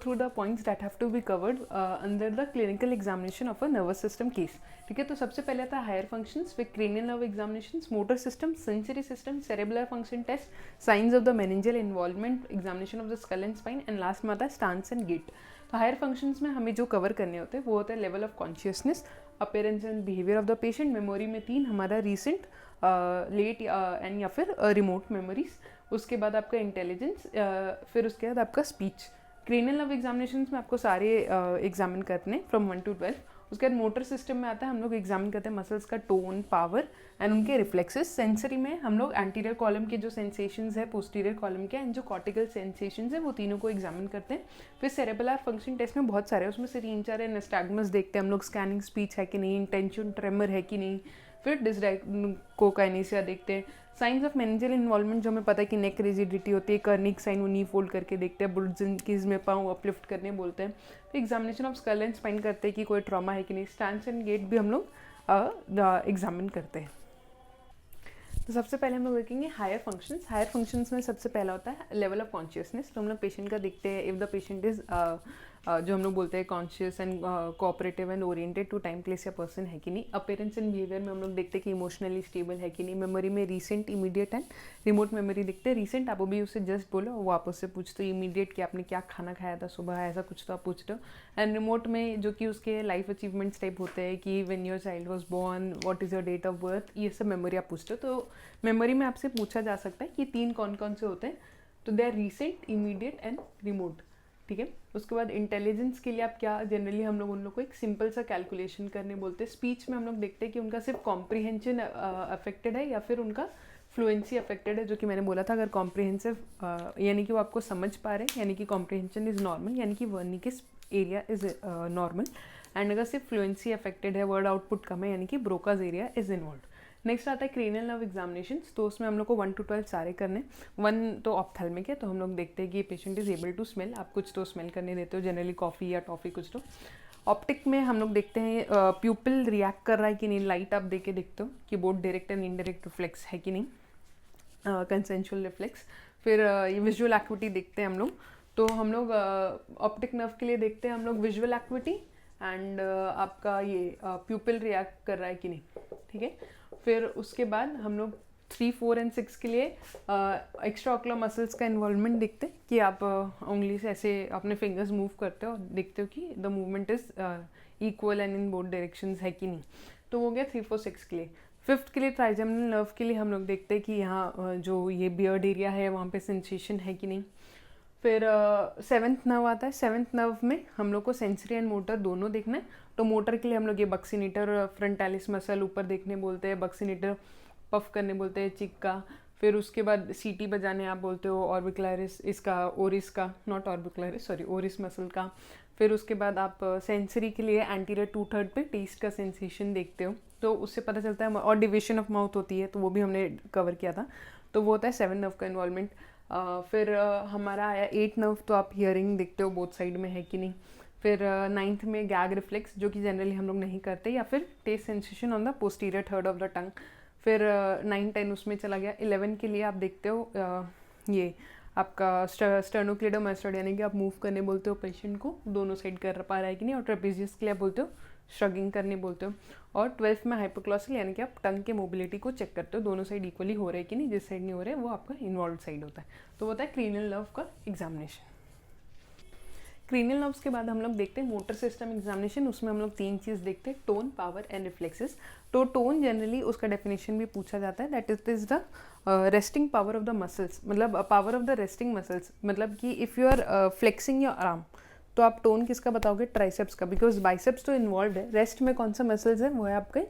through the points that have to be covered under the clinical examination of a nervous system case. ठीक है, तो सबसे पहले आता है higher functions with cranial nerve examinations, motor system, sensory system, cerebellar function test, signs of the meningeal involvement, examination of the skull and spine, and last में आता है स्टांस एंड गेट. तो हायर फंक्शंस में हमें जो cover करने होते हैं वो होता है level of consciousness, appearance and behaviour of the patient, memory में 3 हमारा रिसेंट, लेट एंड या फिर रिमोट मेमोरीज, उसके बाद आपका इंटेलिजेंस, फिर उसके बाद आपका स्पीच. क्रेनियल नर्व एग्जामिनेशंस में आपको सारे एग्जामिन करने फ्रॉम 1 to 12. उसके बाद मोटर सिस्टम में आता है हम लोग एग्जामिन करते हैं मसल्स का टोन, पावर एंड उनके रिफ्लेक्सेस. सेंसरी में हम लोग एंटीरियर कॉलम के जो सेंसेशंस है, पोस्टीरियर कॉलम के एंड जो कॉर्टिकल सेंसेशंस है वो तीनों को एग्जामिन करते हैं. फिर सेरेबुलर फंक्शन टेस्ट में बहुत सारे, उसमें से 3-4 है. निस्टैग्मस देखते हैं हम लोग, स्कैनिंग स्पीच है कि नहीं, इंटेंशन ट्रेमर है कि नहीं. फिर डिसडाइकोकाइनेसिया देखते हैं. साइंस ऑफ मेनिंजियल इन्वॉल्वमेंट जो हमें पता है कि नेक रिजिडिटी होती है, कर्निक साइन वो नी फोल्ड करके देखते हैं. बुल्जिंकीज में पाँव अपलिफ्ट करने बोलते हैं. फिर examination of skull and spine करते हैं कि कोई ट्रॉमा है कि नहीं. स्टांस एंड गेट भी हम लोग एग्जामिन करते हैं. तो सबसे पहले हम लोग देखेंगे हायर फंक्शंस. हायर फंक्शंस में सबसे पहला होता है लेवल ऑफ कॉन्शियसनेस. तो हम लोग पेशेंट का देखते हैं इफ़ द पेशेंट इज़ जो हम लोग बोलते हैं conscious and cooperative and oriented to time place या पर्सन है कि नहीं. अपीयरेंस एंड बिहेवियर में हम लोग देखते हैं कि इमोशनली स्टेबल है कि नहीं. मेमोरी में recent, immediate and remote memory देखते हैं. रीसेंट आप अभी उससे जस्ट बोलो, वो आप उससे पूछते हो. इमीडिएट कि आपने क्या खाना खाया था सुबह, ऐसा कुछ तो आप पूछते हो. एंड रिमोट में जो कि उसके लाइफ अचीवमेंट्स टाइप होते हैं कि when your child was born, what is your date of birth, ये सब मेमोरी आप पूछते हो. तो मेमोरी में आपसे पूछा जा सकता है कि 3 कौन कौन से होते हैं. तो they are recent, immediate and remote. ठीक है. उसके बाद इंटेलिजेंस के लिए आप क्या, जनरली हम लोग उन लोग को एक सिंपल सा कैलकुलेशन करने बोलते हैं. स्पीच में हम लोग देखते हैं कि उनका सिर्फ कॉम्प्रीहेंशन अफेक्टेड है या फिर उनका फ्लुएंसी अफेक्टेड है. जो कि मैंने बोला था, अगर कॉम्प्रीहेंसिव यानी कि वो आपको समझ पा रहे हैं, यानी कि कॉम्प्रीहेंशन इज़ नॉर्मल, यानी कि वर्निकिस एरिया इज़ नॉर्मल. एंड अगर सिर्फ फ्लुएंसी अफेक्टेड है, वर्ड आउटपुट कम है, यानी कि Broca's area is involve. Next आता है क्रेनियल नर्व एग्जामिनेशंस. तो उसमें हम लोग को 1 to 12 सारे करने. 1 तो ऑप्थेल्मिक है, तो हम लोग देखते हैं कि patient is able to smell. आप कुछ तो स्मेल करने देते हो, जनरली कॉफ़ी या टॉफ़ी कुछ तो. ऑप्टिक में हम लोग देखते हैं प्यूपिल रिएक्ट कर रहा है कि नहीं. लाइट आप दे के देखते हो कि both direct and indirect reflex है कि नहीं, कंसेंशुअल रिफ्लेक्स. फिर ये विजुअल एक्टिविटी देखते हैं हम लोग. तो हम लोग ऑप्टिक नर्व के लिए देखते हैं हम लोग विजुअल एक्टिविटी एंड आपका ये प्यूपिल रिएक्ट कर रहा है कि नहीं. ठीक है. फिर उसके बाद हम लोग 3, 4 एंड 6 के लिए एक्स्ट्रा ऑक्युलर मसल्स का इन्वॉल्वमेंट देखते हैं कि आप उंगली से ऐसे अपने फिंगर्स मूव करते हो और देखते हो कि the movement is equal and in both directions है कि नहीं. तो हो गया 3, 4, 6 के लिए. 5th के लिए ट्राइजेमिनल नर्व के लिए हम लोग देखते हैं कि यहाँ जो ये बियर्ड एरिया है वहाँ पे सेंसेशन है कि नहीं. फिर 7th नर्व आता है. 7th नर्व में हम लोग को सेंसरी एंड मोटर दोनों देखना है. तो मोटर के लिए हम लोग ये बक्सीनेटर और फ्रंटालिस मसल ऊपर देखने बोलते हैं. बक्सीनेटर पफ करने बोलते हैं, चिक का. फिर उसके बाद सीटी बजाने आप बोलते हो. ऑर्बिकुलरिस इसका, ओरिस का, नॉट ऑर्बिकुलरिस सॉरी, ओरिस मसल का. फिर उसके बाद आप सेंसरी के लिए एंटीरियर 2/3 पे टेस्ट का सेंसेशन देखते हो. तो उससे पता चलता है. और डिविजन ऑफ माउथ होती है, तो वो भी हमने कवर किया था. तो वो होता है 7 नर्व का इन्वॉल्वमेंट. फिर हमारा आया 8 नर्व. तो आप हियरिंग देखते हो बोथ साइड में है कि नहीं. फिर 9th में गैग रिफ्लेक्स, जो कि जनरली हम लोग नहीं करते, या फिर test sensation on the posterior 3rd of the tongue. फिर 9, 10 उसमें चला गया. 11 के लिए आप देखते हो ये आपका स्टर्नोक्लेडोमास्टोइड, यानी कि आप मूव करने बोलते हो पेशेंट को, दोनों साइड कर पा रहा है कि नहीं. और ट्रेपेजियस के लिए आप बोलते हो श्रगिंग करने बोलते हो. और 12th में हाइपोग्लॉसल, यानी कि आप टंग के मोबिलिटी को चेक करते हो, दोनों साइड इक्वली हो रहे हैं कि नहीं. जिस साइड नहीं हो रहे वो आपका इन्वॉल्व साइड होता है. तो होता है क्रेनियल नर्व का एग्जामिनेशन. क्रेनियल नर्व्स के बाद हम लोग देखते हैं मोटर सिस्टम एग्जामिनेशन. उसमें हम लोग 3 चीज़ देखते हैं, टोन, पावर एंड रिफ्लेक्सेस. तो टोन जनरली उसका डेफिनेशन भी पूछा जाता है, that is the resting power of the muscles. मतलब power of the resting muscles, मतलब कि if you are flexing your arm, तो आप टोन किसका बताओगे, ट्राइसेप्स का, बिकॉज बाइसेप्स तो इन्वॉल्व है. रेस्ट में कौन सा मसल्स है, वो है आपके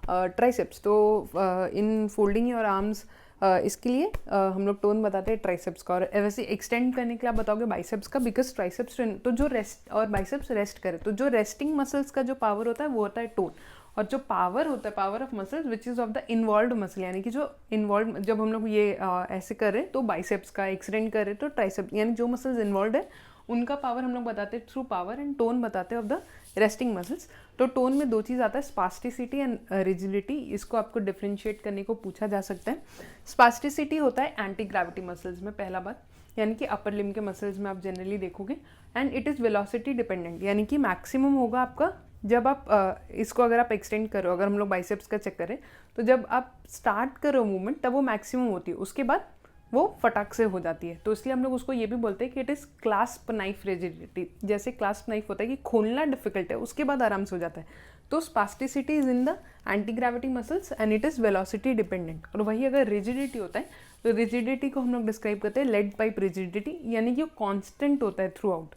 ट्राइसेप्स. तो इन फोल्डिंग योर आर्म्स, इसके लिए हम लोग टोन बताते हैं ट्राइसेप्स का. और वैसे एक्सटेंड करने के लिए आप बताओगे बाइसेप्स का, बिकॉज ट्राइसेप्स तो जो रेस्ट और बाइसेप्स रेस्ट करे, तो जो रेस्टिंग मसल्स का जो पावर होता है वो होता है टोन. और जो पावर होता है, power of muscles which is of the involve muscle, यानी कि जो इन्वॉल्व, जब हम लोग ये ऐसे कर रहे हैं तो बाइसेप्स का, एक्सटेंड कर रहे तो ट्राइसेप्स, यानी जो मसल्स इन्वॉल्व है उनका पावर हम लोग बताते हैं थ्रू पावर. एंड टोन बताते हैं ऑफ द रेस्टिंग मसल्स. तो टोन में 2 चीज़ आता है, स्पास्टिसिटी एंड रिजिडिटी. इसको आपको डिफ्रेंशिएट करने को पूछा जा सकता है. स्पास्टिसिटी होता है एंटी ग्रेविटी मसल्स में, पहला बात. यानी कि अपर लिम्ब के मसल्स में आप जनरली देखोगे। And it is velocity dependent, यानी कि मैक्सिमम होगा आपका जब आप इसको अगर आप एक्सटेंड करो, अगर हम लोग बाइसेप्स का चेक करें तो जब आप स्टार्ट करो मूवमेंट तब वो मैक्सिमम होती है, उसके बाद वो फटाक से हो जाती है। तो इसलिए हम लोग उसको ये भी बोलते हैं कि it is clasp knife rigidity. जैसे क्लास्प नाइफ होता है कि खोलना डिफिकल्ट है, उसके बाद आराम से हो जाता है। तो spasticity is in the anti gravity muscles and it is velocity dependent. और वही अगर रिजिडिटी होता है तो रिजिडिटी को हम लोग डिस्क्राइब करते हैं लेड पाइप रिजिडिटी, यानी कि वो कॉन्स्टेंट होता है थ्रू आउट।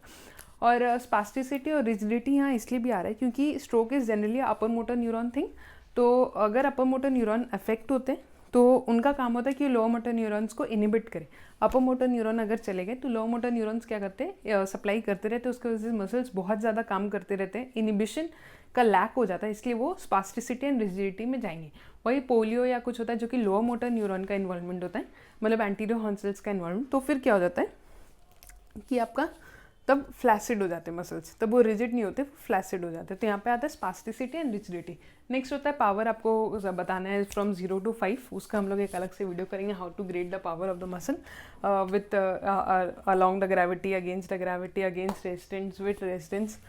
और स्पास्टिसिटी और रिजिडिटी यहाँ इसलिए भी आ रहा है क्योंकि stroke is generally upper motor neuron thing. तो अगर अपर मोटर न्यूरॉन अफेक्ट होते हैं तो उनका काम होता है कि लोअर मोटर न्यूरॉन्स को इनिबिट करे। अपर मोटर न्यूरॉन अगर चले गए तो लोअर मोटर न्यूरॉन्स क्या करते हैं, सप्लाई करते रहते हैं, उसके वजह से मसल्स बहुत ज़्यादा काम करते रहते हैं, इनिबिशन का लैक हो जाता है, इसलिए वो स्पास्टिसिटी एंड रिजिडिटी में जाएंगे। वही पोलियो या कुछ होता है जो कि लोअर मोटर न्यूरॉन का इन्वॉल्वमेंट होता है, मतलब एंटीरियर हॉर्नसेल्स का इन्वॉल्वमेंट, तो फिर क्या हो जाता है कि आपका तब फ्लैसिड हो जाते हैं मसल्स, तब वो रिजिड नहीं होते, फ्लैसिड हो जाते हैं। तो यहाँ पे आता है स्पास्टिसिटी एंड रिजिडिटी। नेक्स्ट होता है पावर, आपको बताना है फ्रॉम 0 to 5, उसका हम लोग एक अलग से वीडियो करेंगे, how to grade the power of the muscle with along the gravity, against the gravity, against resistance, with resistance.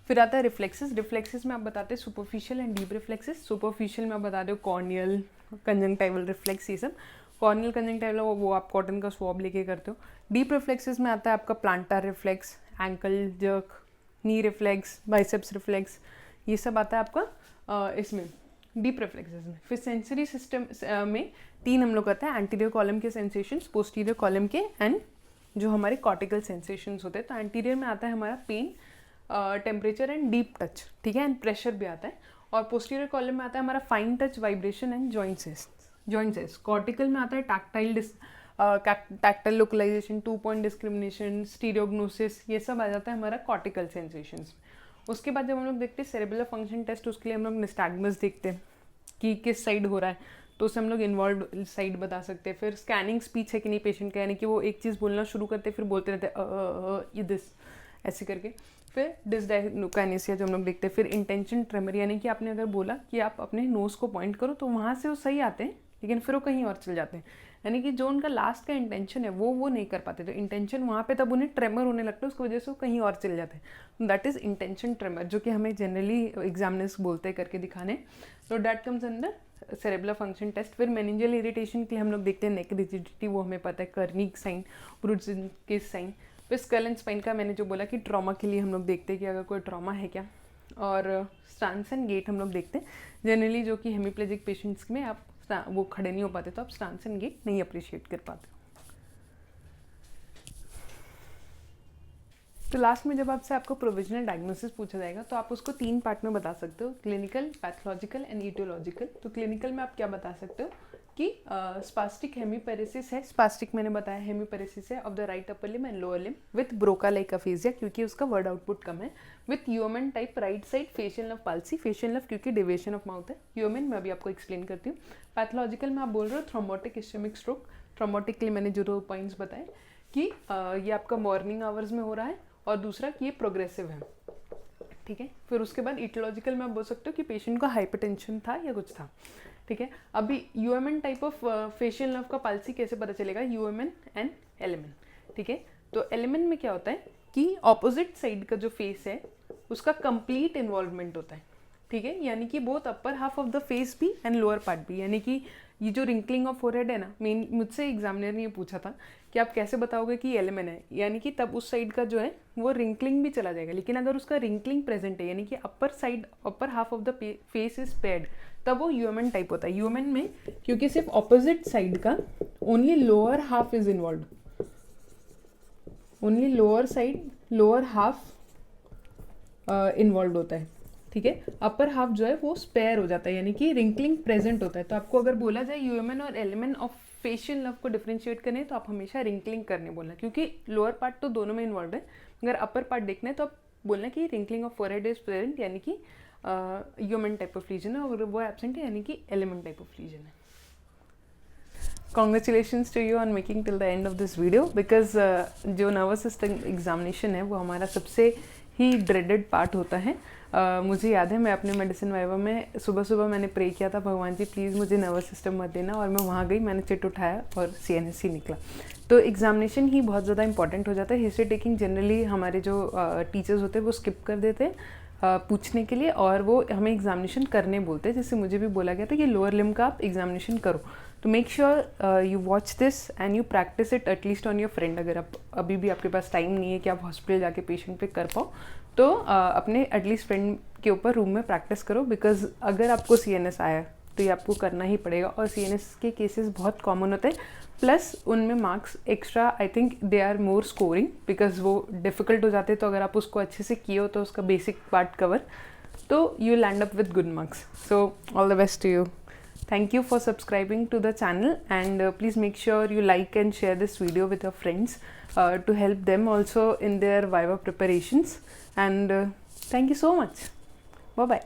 फिर आता है रिफ्लेक्सेस। रिफ्लेक्सेस में आप बताते हैं superficial and deep reflexes. Superficial में आप बताते हो कॉर्नियल, कंजंक्टिवल रिफ्लेक्स, ये सब। कॉर्नियल कंजंक्टिवल वो आप कॉटन का स्वॉब लेके करते हो। डीप रिफ्लेक्सेस में आता है आपका प्लांटर रिफ्लेक्स, एंकल जर्क, नी रिफ्लेक्स, बाइसेप्स रिफ्लेक्स, ये सब आता है आपका इसमें डीप रिफ्लेक्सेस में। फिर सेंसरी सिस्टम में 3 हम लोग करते हैं, एंटीरियर कॉलम के सेंसेशंस, पोस्टीरियर कॉलम के, एंड जो हमारे कॉर्टिकल सेंसेशंस होते हैं। तो एंटीरियर में आता है हमारा pain, temperature and deep touch, ठीक है, एंड प्रेशर भी आता है। और पोस्टीरियर कॉलम में आता है हमारा fine touch, vibration and joints. Cortical में आता है टैक्टाइल लोकलाइजेशन, 2 पॉइंट डिस्क्रिमिनेशन, स्टीरियोग्नोसिस, ये सब आ जाता है हमारा कॉर्टिकल सेंसेशंस। उसके बाद जब हम लोग देखते हैं सेरेबुलर फंक्शन टेस्ट, उसके लिए हम लोग निस्टैग्मस देखते हैं कि किस साइड हो रहा है, तो उससे हम लोग इन्वॉल्व साइड बता सकते हैं। फिर स्कैनिंग स्पीच है कि नहीं पेशेंट का, यानी कि वो एक चीज़ बोलना शुरू करते फिर बोलते रहते ये दिस ऐसे करके। फिर डिसडायनोकाइनेसिया जो हम लोग देखते हैं। फिर इंटेंशन ट्रेमर, यानी कि आपने अगर बोला कि आप अपने नोज़ को पॉइंट करो तो वहाँ से वो सही आते हैं लेकिन फिर वो कहीं और चल जाते हैं, यानी कि जो उनका लास्ट का इंटेंशन है वो नहीं कर पाते। तो इंटेंशन वहाँ पे तब उन्हें ट्रेमर होने लगता है, उसकी वजह से वो कहीं और चले जाते हैं। दैट इज़ इंटेंशन ट्रेमर, जो कि हमें जनरली एग्जामिनर्स बोलते हैं करके दिखाने। तो डैट कम्स अंदर सेरेबुलर फंक्शन टेस्ट। फिर मेनिंजियल इरिटेशन के लिए हम लोग देखते हैं नेक रिजिडिटी, वो हमें पता है, कर्निक साइन, ब्रुजिनस्किस साइन। फिर स्कल एंड स्पाइन का मैंने जो बोला कि ट्रॉमा के लिए हम लोग देखते हैं कि अगर कोई ट्रॉमा है क्या। और स्टांस एंड गेट हम लोग देखते हैं जनरली, जो कि हेमीप्लेजिक पेशेंट्स में आप वो खड़े नहीं हो पाते तो आप स्टांस एंड गेट नहीं अप्रिशिएट कर पाते। तो लास्ट में जब आपसे आपको प्रोविजनल डायग्नोसिस पूछा जाएगा तो आप उसको 3 पार्ट में बता सकते हो, क्लिनिकल, पैथोलॉजिकल एंड ईटियोलॉजिकल। तो क्लिनिकल में आप क्या बता सकते हो कि स्पास्टिक हेमीपेरेसिस है, स्पास्टिक मैंने बताया हेमीपेरेसिस है of the right upper limb and lower limb with Broca like aphasia, क्योंकि उसका वर्ड आउटपुट कम है, with human type right side facial nerve palsy, facial nerve क्योंकि डेविएशन ऑफ माउथ है। ह्यूमन मैं अभी आपको एक्सप्लेन करती हूँ। पैथोलॉजिकल में आप बोल रहे हो थ्रोम्बोटिक इस्चेमिक स्ट्रोक। थ्रोम्बोटिक के लिए मैंने जो 2 पॉइंट्स बताए कि ये आपका मॉर्निंग आवर्स में हो रहा है और दूसरा कि ये प्रोग्रेसिव है, ठीक है। फिर उसके बाद ईटियोलॉजिकल में आप बोल सकते हो कि पेशेंट का हाइपरटेंशन था या कुछ था, ठीक है। अभी यूएमएन टाइप ऑफ फेशियल नर्व का पाल्सी कैसे पता चलेगा, यूएमएन एंड एलएमएन, ठीक है। तो एलएमएन में क्या होता है कि ऑपोजिट साइड का जो फेस है उसका कंप्लीट इन्वॉल्वमेंट होता है, ठीक है, यानी कि both upper half of the face भी एंड लोअर पार्ट भी, यानी कि ये जो रिंकलिंग ऑफ फोरहेड है ना, मेन मुझसे एग्जामिनर ने ये पूछा था कि आप कैसे बताओगे कि एलएमएन है, यानी कि तब उस साइड का जो है वो रिंकलिंग भी चला जाएगा, लेकिन अगर उसका रिंकलिंग प्रेजेंट है यानी कि upper half of the face is paired, तब वो यूएमएन टाइप होता है। यूएमएन में क्योंकि सिर्फ ऑपोजिट साइड का only lower half is involve, only lower half involve होता है, ठीक है। अपर हाफ जो है वो स्पेयर हो जाता है, यानी कि रिंकलिंग प्रेजेंट होता है। तो आपको अगर बोला जाए यूएमएन और एलएमएन ऑफ फेशियल नर्व को डिफरेंशिएट करने तो आप हमेशा रिंकलिंग करने बोलना, क्योंकि लोअर पार्ट तो दोनों में इन्वॉल्व है, अगर अपर पार्ट देखना है तो आप बोलना कि wrinkling of forehead is present, यानी कि ह्यूमन टाइप ऑफ लीजन है, और वो एब्सेंट है यानी कि एलएमएन टाइप ऑफ लीजन है। Congratulations to you on making till the end of this video, because जो नर्वस सिस्टम एग्जामिनेशन है वो हमारा सबसे ही ड्रेडेड पार्ट होता है, मुझे याद है मैं अपने मेडिसिन वाइवा में सुबह सुबह मैंने प्रे किया था, भगवान जी प्लीज़ मुझे नर्वस सिस्टम मत देना, और मैं वहाँ गई, मैंने चिट उठाया और CNS ही निकला। तो एग्जामिनेशन ही बहुत ज़्यादा इंपॉर्टेंट हो जाता है। हिस्ट्री टेकिंग जनरली हमारे जो टीचर्स होते हैं वो स्किप कर देते हैं पूछने के लिए, और वो हमें एग्जामिनेशन करने बोलते हैं। जैसे मुझे भी बोला गया था कि लोअर लिम्ब का आप एग्जामिनेशन करो। तो make sure you watch this and you practice it at least on your friend. अगर आप अभी भी आपके पास टाइम नहीं है कि आप हॉस्पिटल जाके पेशेंट पे कर पाओ, तो अपने एटलीस्ट फ्रेंड के ऊपर रूम में प्रैक्टिस करो, बिकॉज अगर आपको CNS आया तो ये आपको करना ही पड़ेगा। और CNS के केसेस बहुत कॉमन होते हैं, प्लस उनमें marks extra, I think they are more scoring because वो डिफ़िकल्ट हो जाते हैं। तो अगर आप उसको अच्छे से किए हो तो उसका बेसिक पार्ट कवर, तो you land up with good marks. So all the best to you. Thank you for subscribing to the channel, and please make sure you like and share this video with your friends to help them also in their Viva preparations. And thank you so much. Bye bye.